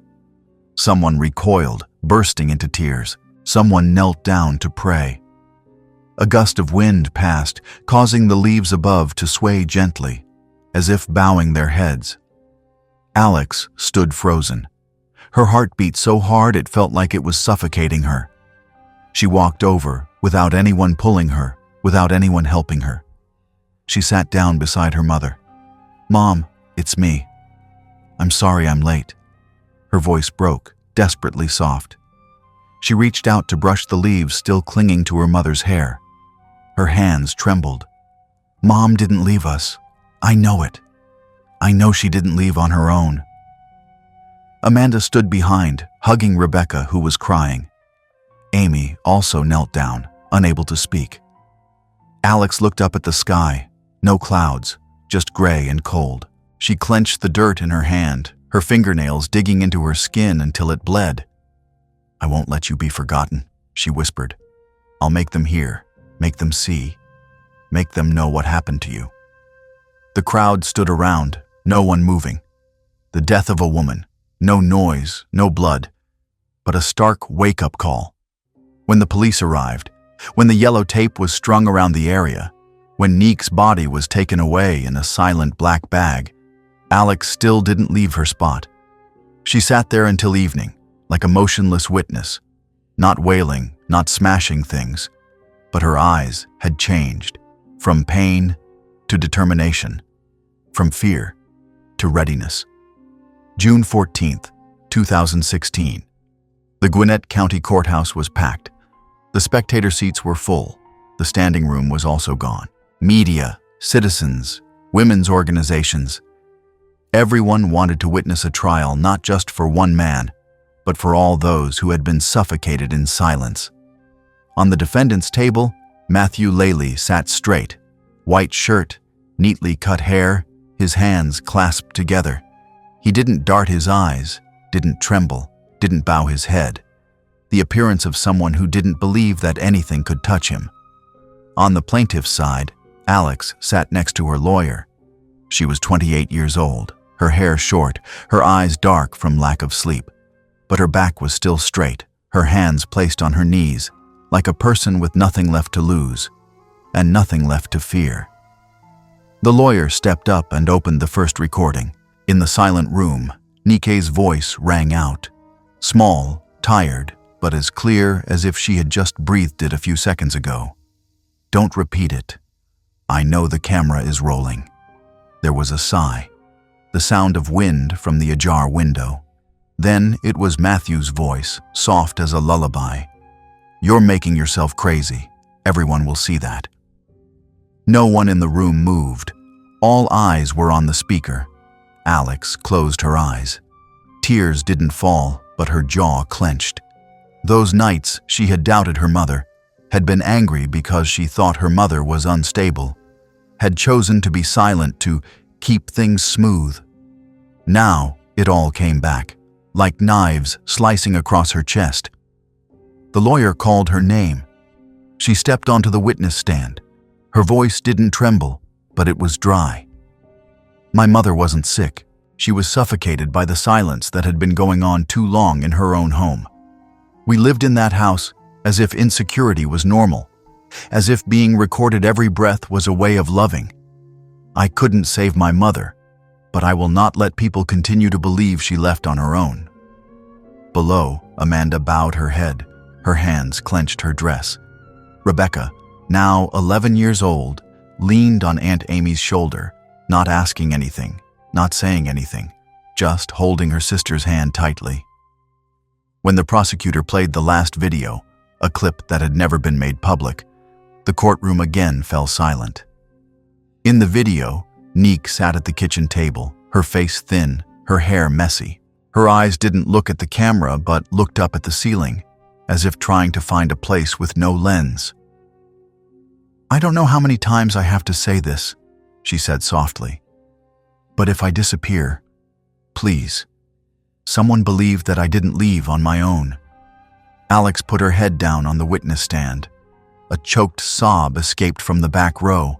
Someone recoiled, bursting into tears. Someone knelt down to pray. A gust of wind passed, causing the leaves above to sway gently, as if bowing their heads. Alex stood frozen. Her heart beat so hard it felt like it was suffocating her. She walked over, without anyone pulling her, without anyone helping her. She sat down beside her mother. "Mom, it's me. I'm sorry I'm late." Her voice broke, desperately soft. She reached out to brush the leaves still clinging to her mother's hair. Her hands trembled. "Mom didn't leave us. I know it. I know she didn't leave on her own." Amanda stood behind, hugging Rebecca, who was crying. Amy also knelt down, unable to speak. Alex looked up at the sky. No clouds, just gray and cold. She clenched the dirt in her hand, her fingernails digging into her skin until it bled. "I won't let you be forgotten," she whispered. "I'll make them hear, make them see, make them know what happened to you." The crowd stood around, no one moving. The death of a woman, no noise, no blood, but a stark wake-up call. When the police arrived, when the yellow tape was strung around the area, when Nick's body was taken away in a silent black bag, Alex still didn't leave her spot. She sat there until evening, like a motionless witness, not wailing, not smashing things, but her eyes had changed from pain to determination, from fear to readiness. June 14th, 2016. The Gwinnett County Courthouse was packed. The spectator seats were full. The standing room was also gone. Media, citizens, women's organizations. Everyone wanted to witness a trial not just for one man, but for all those who had been suffocated in silence. On the defendant's table, Matthew Laley sat straight, white shirt, neatly cut hair, his hands clasped together. He didn't dart his eyes, didn't tremble, didn't bow his head. The appearance of someone who didn't believe that anything could touch him. On the plaintiff's side, Alex sat next to her lawyer. She was 28 years old, her hair short, her eyes dark from lack of sleep. But her back was still straight, her hands placed on her knees, like a person with nothing left to lose and nothing left to fear. The lawyer stepped up and opened the first recording. In the silent room, Nike's voice rang out, small, tired, but as clear as if she had just breathed it a few seconds ago. Don't repeat it. I know the camera is rolling. There was a sigh, the sound of wind from the ajar window. Then it was Matthew's voice, soft as a lullaby. You're making yourself crazy. Everyone will see that. No one in the room moved. All eyes were on the speaker. Alex closed her eyes. Tears didn't fall, but her jaw clenched. Those nights she had doubted her mother, had been angry because she thought her mother was unstable, had chosen to be silent to keep things smooth. Now it all came back, like knives slicing across her chest. The lawyer called her name. She stepped onto the witness stand. Her voice didn't tremble, but it was dry. My mother wasn't sick. She was suffocated by the silence that had been going on too long in her own home. We lived in that house as if insecurity was normal, as if being recorded every breath was a way of loving. I couldn't save my mother, but I will not let people continue to believe she left on her own. Below, Amanda bowed her head. Her hands clenched her dress. Rebecca, now 11 years old, leaned on Aunt Amy's shoulder, not asking anything, not saying anything, just holding her sister's hand tightly. When the prosecutor played the last video, a clip that had never been made public, the courtroom again fell silent. In the video, Neek sat at the kitchen table, her face thin, her hair messy. Her eyes didn't look at the camera but looked up at the ceiling, as if trying to find a place with no lens. I don't know how many times I have to say this, she said softly. But if I disappear, please. Someone believe that I didn't leave on my own. Alex put her head down on the witness stand. A choked sob escaped from the back row.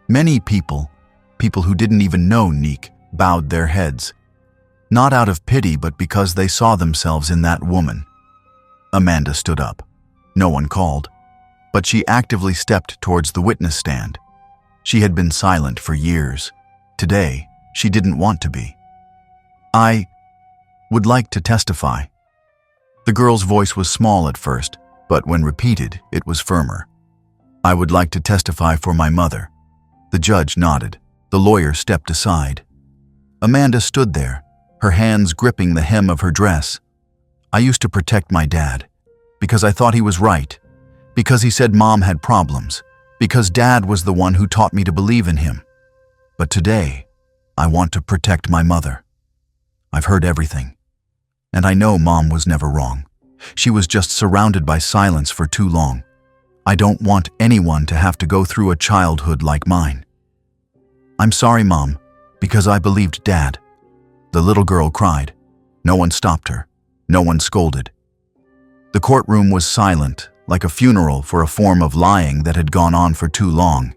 Many people who didn't even know Neek, bowed their heads. Not out of pity, but because they saw themselves in that woman. Amanda stood up. No one called, but she actively stepped towards the witness stand. She had been silent for years. Today, she didn't want to be. I would like to testify. The girl's voice was small at first, but when repeated, it was firmer. I would like to testify for my mother. The judge nodded. The lawyer stepped aside. Amanda stood there, her hands gripping the hem of her dress. I used to protect my dad, because I thought he was right, because he said Mom had problems, because Dad was the one who taught me to believe in him. But today, I want to protect my mother. I've heard everything, and I know Mom was never wrong. She was just surrounded by silence for too long. I don't want anyone to have to go through a childhood like mine. I'm sorry, Mom, because I believed Dad. The little girl cried. No one stopped her. No one scolded. The courtroom was silent, like a funeral for a form of lying that had gone on for too long.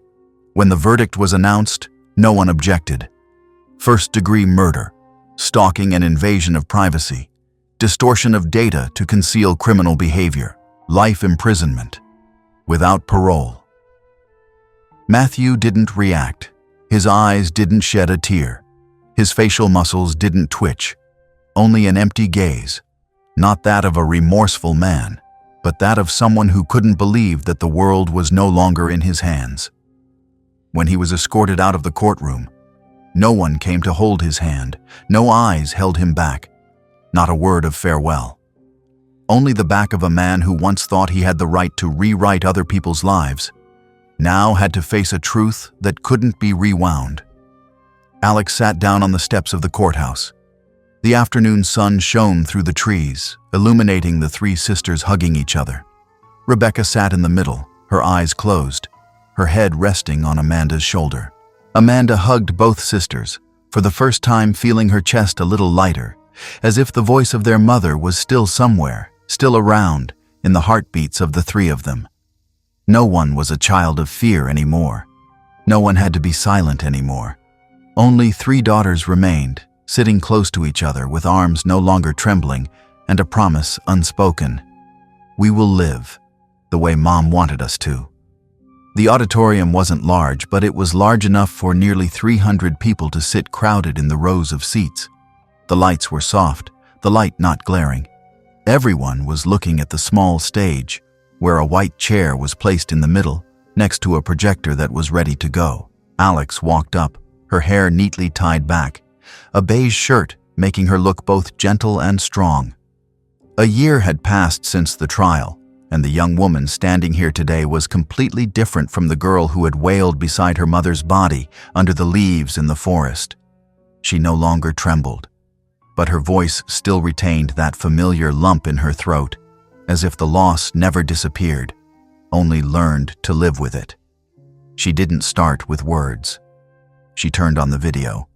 When the verdict was announced, no one objected. First-degree murder, stalking and invasion of privacy, distortion of data to conceal criminal behavior, life imprisonment, without parole. Matthew didn't react. His eyes didn't shed a tear. His facial muscles didn't twitch. Only an empty gaze, not that of a remorseful man, but that of someone who couldn't believe that the world was no longer in his hands. When he was escorted out of the courtroom, no one came to hold his hand, no eyes held him back, not a word of farewell. Only the back of a man who once thought he had the right to rewrite other people's lives, now had to face a truth that couldn't be rewound. Alex sat down on the steps of the courthouse. The afternoon sun shone through the trees, illuminating the three sisters hugging each other. Rebecca sat in the middle, her eyes closed, her head resting on Amanda's shoulder. Amanda hugged both sisters, for the first time feeling her chest a little lighter, as if the voice of their mother was still somewhere, still around, in the heartbeats of the three of them. No one was a child of fear anymore. No one had to be silent anymore. Only three daughters remained, sitting close to each other with arms no longer trembling and a promise unspoken. We will live, the way Mom wanted us to. The auditorium wasn't large, but it was large enough for nearly 300 people to sit crowded in the rows of seats. The lights were soft, the light not glaring. Everyone was looking at the small stage, where a white chair was placed in the middle, next to a projector that was ready to go. Alex walked up, her hair neatly tied back, a beige shirt making her look both gentle and strong. A year had passed since the trial, and the young woman standing here today was completely different from the girl who had wailed beside her mother's body under the leaves in the forest. She no longer trembled, but her voice still retained that familiar lump in her throat, as if the loss never disappeared, only learned to live with it. She didn't start with words. She turned on the video.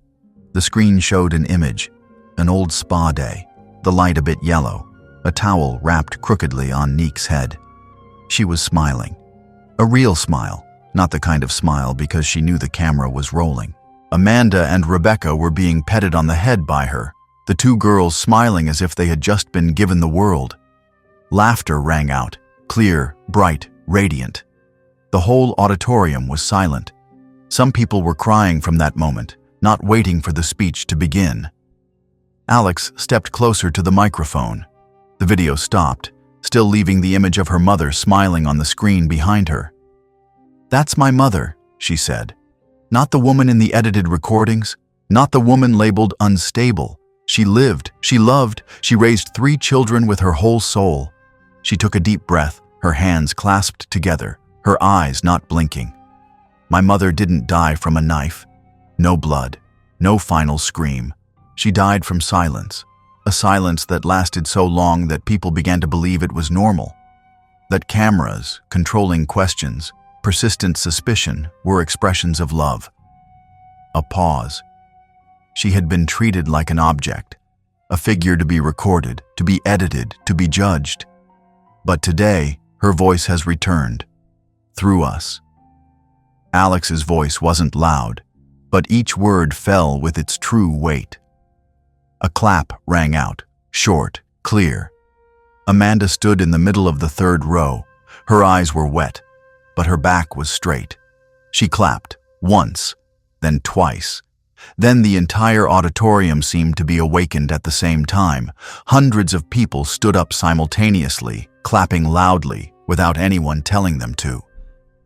The screen showed an image, an old spa day, the light a bit yellow, a towel wrapped crookedly on Neek's head. She was smiling. A real smile, not the kind of smile because she knew the camera was rolling. Amanda and Rebecca were being petted on the head by her, the two girls smiling as if they had just been given the world. Laughter rang out, clear, bright, radiant. The whole auditorium was silent. Some people were crying from that moment, not waiting for the speech to begin. Alex stepped closer to the microphone. The video stopped, still leaving the image of her mother smiling on the screen behind her. "That's my mother," she said. "Not the woman in the edited recordings, not the woman labeled unstable. She lived, she loved, she raised 3 children with her whole soul." She took a deep breath, her hands clasped together, her eyes not blinking. "My mother didn't die from a knife. No blood, no final scream. She died from silence. A silence that lasted so long that people began to believe it was normal. That cameras, controlling questions, persistent suspicion were expressions of love. A pause. She had been treated like an object, a figure to be recorded, to be edited, to be judged. But today, her voice has returned, through us. Alex's voice wasn't loud, but each word fell with its true weight. A clap rang out, short, clear. Amanda stood in the middle of the 3rd row. Her eyes were wet, but her back was straight. She clapped, once, then twice. Then the entire auditorium seemed to be awakened at the same time. Hundreds of people stood up simultaneously, clapping loudly, without anyone telling them to.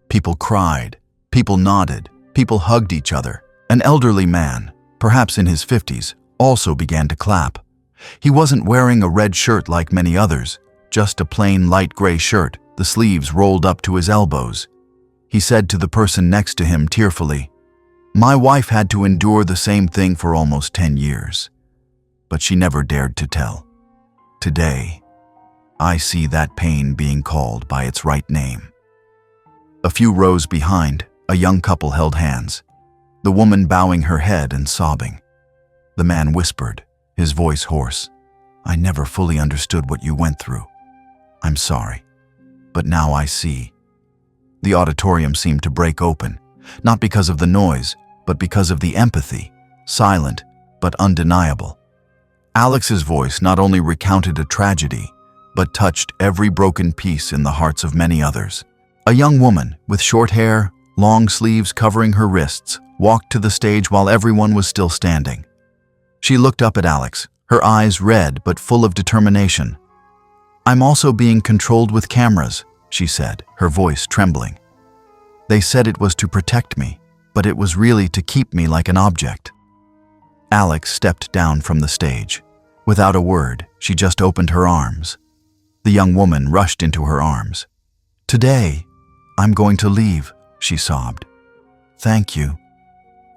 People cried, people nodded, people hugged each other. An elderly man, perhaps in his 50s, also began to clap. He wasn't wearing a red shirt like many others, just a plain light gray shirt, the sleeves rolled up to his elbows. He said to the person next to him tearfully, "My wife had to endure the same thing for almost 10 years, but she never dared to tell. Today, I see that pain being called by its right name." A few rows behind, a young couple held hands, the woman bowing her head and sobbing. The man whispered, his voice hoarse, "I never fully understood what you went through. I'm sorry, but now I see." The auditorium seemed to break open, not because of the noise, but because of the empathy, silent but undeniable. Alex's voice not only recounted a tragedy, but touched every broken piece in the hearts of many others. A young woman with short hair, long sleeves covering her wrists, walked to the stage while everyone was still standing. She looked up at Alex, her eyes red but full of determination. "I'm also being controlled with cameras," she said, her voice trembling. "They said it was to protect me, but it was really to keep me like an object." Alex stepped down from the stage. Without a word, she just opened her arms. The young woman rushed into her arms. "Today, I'm going to leave," she sobbed. "Thank you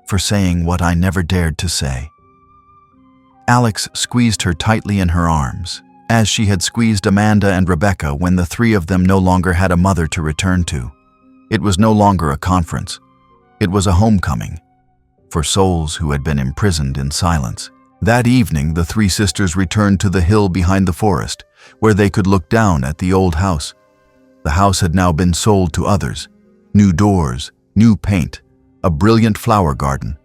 for saying what I never dared to say." Alex squeezed her tightly in her arms, as she had squeezed Amanda and Rebecca when the three of them no longer had a mother to return to. It was no longer a conference. It was a homecoming for souls who had been imprisoned in silence. That evening, the three sisters returned to the hill behind the forest, where they could look down at the old house. The house had now been sold to others. New doors, new paint, a brilliant flower garden.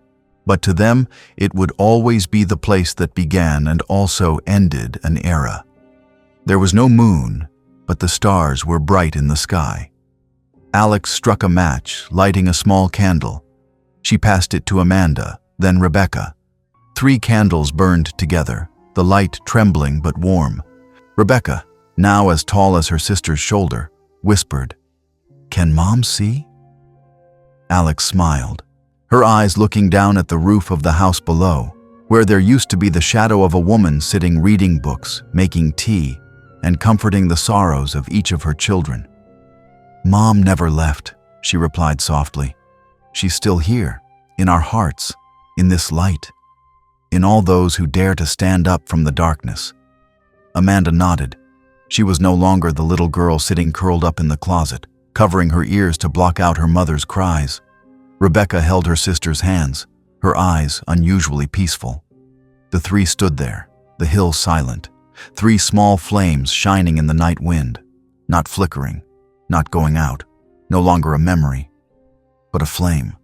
But to them, it would always be the place that began and also ended an era. There was no moon, but the stars were bright in the sky. Alex struck a match, lighting a small candle. She passed it to Amanda, then Rebecca. 3 candles burned together, the light trembling but warm. Rebecca, now as tall as her sister's shoulder, whispered, "Can Mom see?" Alex smiled, her eyes looking down at the roof of the house below, where there used to be the shadow of a woman sitting reading books, making tea, and comforting the sorrows of each of her children. "Mom never left," she replied softly. "She's still here, in our hearts, in this light, in all those who dare to stand up from the darkness." Amanda nodded. She was no longer the little girl sitting curled up in the closet, covering her ears to block out her mother's cries. Rebecca held her sister's hands, her eyes unusually peaceful. The three stood there, the hill silent, 3 small flames shining in the night wind, not flickering, not going out, no longer a memory, but a flame.